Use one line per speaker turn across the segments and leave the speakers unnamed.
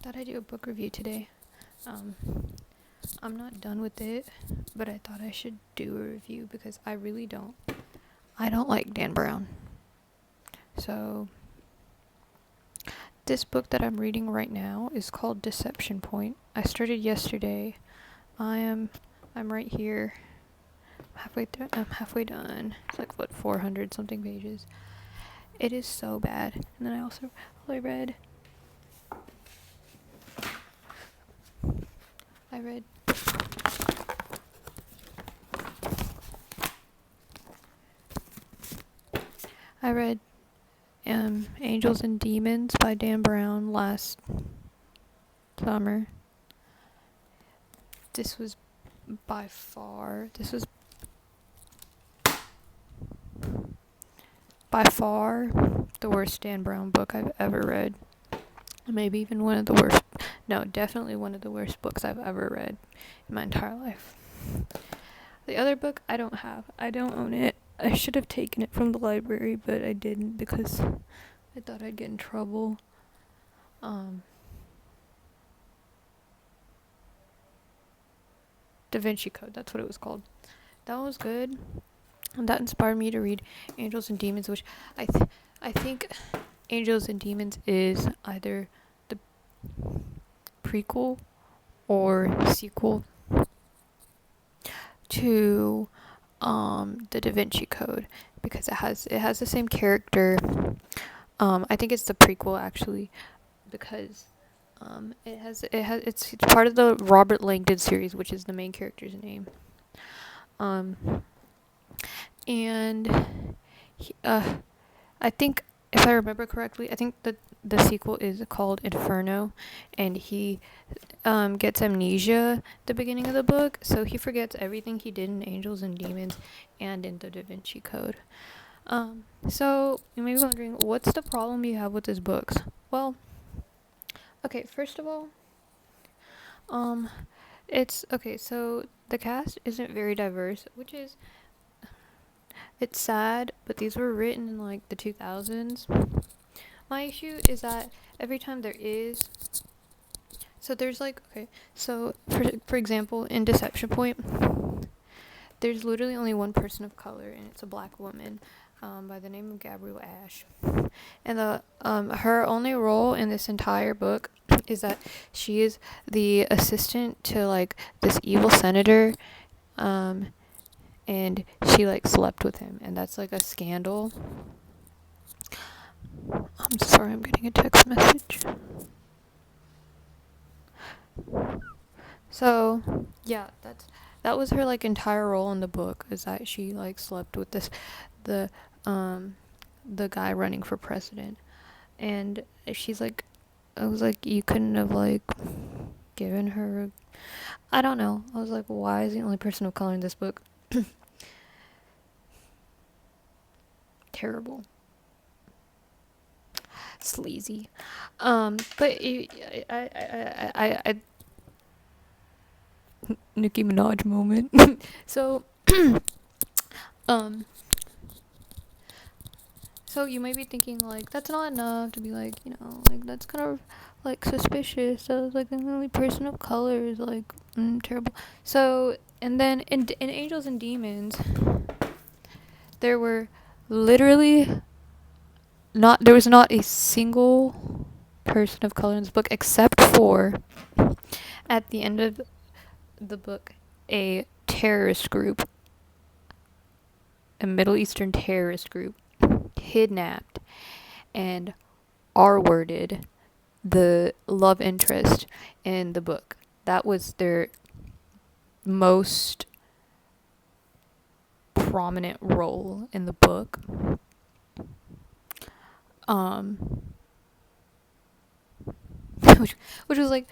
thought I'd do a book review today. Um, I'm not done with it, but I thought I should do a review because I really don't. I don't like Dan Brown. So, this book that I'm reading right now is called Deception Point. I started yesterday. I'm right here. I'm halfway done. It's like 400 something pages. It is so bad. And then I read I read I read Angels and Demons by Dan Brown last summer. This was by far the worst Dan Brown book I've ever read. Maybe even one of the worst. No, definitely one of the worst books I've ever read in my entire life. The other book I don't have. I don't own it. I should have taken it from the library, but I didn't because I thought I'd get in trouble. Da Vinci Code, that's what it was called. That one was good. And that inspired me to read Angels and Demons, which I think Angels and Demons is either the prequel or sequel to the Da Vinci Code because it has the same character. I think it's the prequel actually because it's part of the Robert Langdon series, which is the main character's name. And I think if I remember correctly, I think that the sequel is called Inferno, and he gets amnesia at the beginning of the book, so he forgets everything he did in Angels and Demons and in the Da Vinci Code. So you may be wondering, what's the problem you have with his books? Well, okay, first of all, it's okay. So the cast isn't very diverse, which is it's sad, but these were written in like the 2000s. My issue is that every time there is so there's like okay, so for example, in Deception Point, there's literally only one person of color and it's a black woman by the name of Gabrielle Ash. And the her only role in this entire book is that she is the assistant to like this evil senator and she like slept with him, and that's like a scandal. I'm sorry, I'm getting a text message. So yeah, that was her like entire role in the book, is that she like slept with the the guy running for president. And she's like, I was like, you couldn't have like given her I don't know. I was like, why is the only person of color in this book? Terrible. Sleazy. But I Nicki Minaj moment. So, um, so you might be thinking like that's not enough to be like, like that's kind of like suspicious. So it's like the only person of color is like terrible. So and then in Angels and Demons, there were literally there was not a single person of color in this book except for at the end of the book a terrorist group, a Middle Eastern terrorist group, kidnapped and R-worded the love interest in the book. That was their most prominent role in the book. Which was like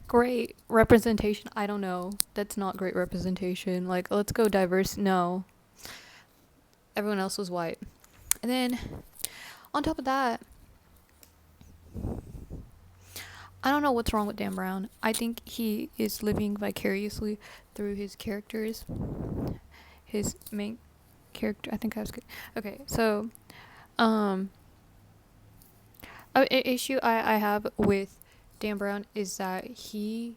great representation. I don't know. That's not great representation. Like, let's go diverse. No. Everyone else was white. And then, on top of that, I don't know what's wrong with Dan Brown. I think he is living vicariously through his characters. His main character, I think I was good. Okay, so, issue I have with Dan Brown is that he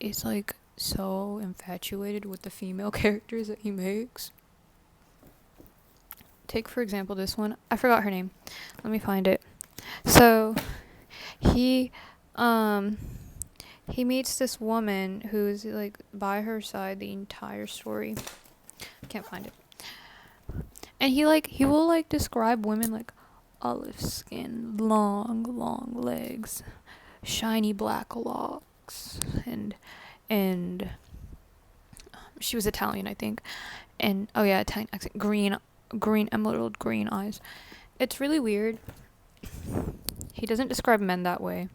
is like so infatuated with the female characters that he makes. Take for example this one. I forgot her name. Let me find it. So he um he meets this woman who's like by her side the entire story. Can't find it. And he will like describe women like olive skin, long legs, shiny black locks, and she was Italian, I think. And oh yeah, Italian accent, green emerald green eyes. It's really weird. He doesn't describe men that way.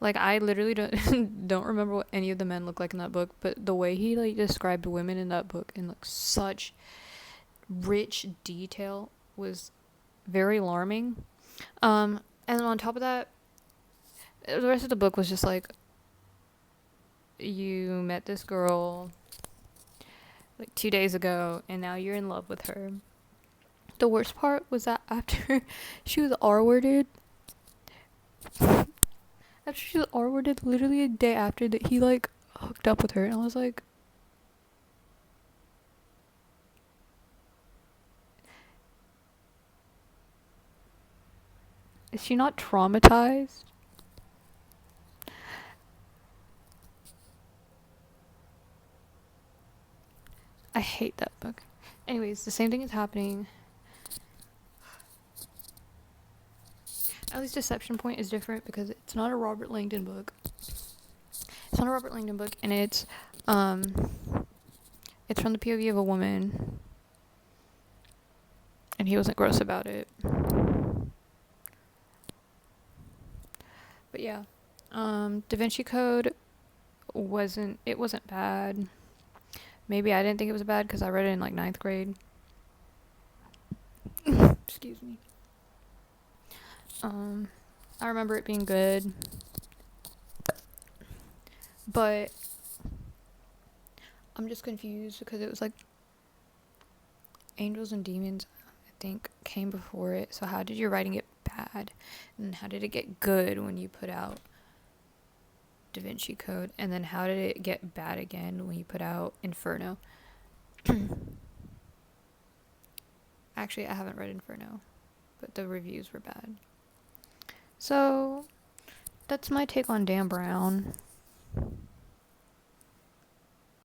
Like I literally don't don't remember what any of the men look like in that book, but the way he like described women in that book in like such rich detail was very alarming. And on top of that, the rest of the book was just like you met this girl like 2 days ago and now you're in love with her. The worst part was that after she was R-worded, after she was R-worded, literally a day after that, he like hooked up with her, and I was like, is she not traumatized? I hate that book. Anyways, the same thing is happening. At least Deception Point is different because it's not a Robert Langdon book. It's not a Robert Langdon book, and um it's from the POV of a woman, and he wasn't gross about it. But yeah, Da Vinci Code wasn't bad. Maybe I didn't think it was bad because I read it in like ninth grade. Excuse me. I remember it being good, but I'm just confused because it was like Angels and Demons, I think, came before it. So how did your writing get bad, and how did it get good when you put out Da Vinci Code, and then how did it get bad again when you put out Inferno? Actually, I haven't read Inferno, but the reviews were bad. So that's my take on Dan Brown.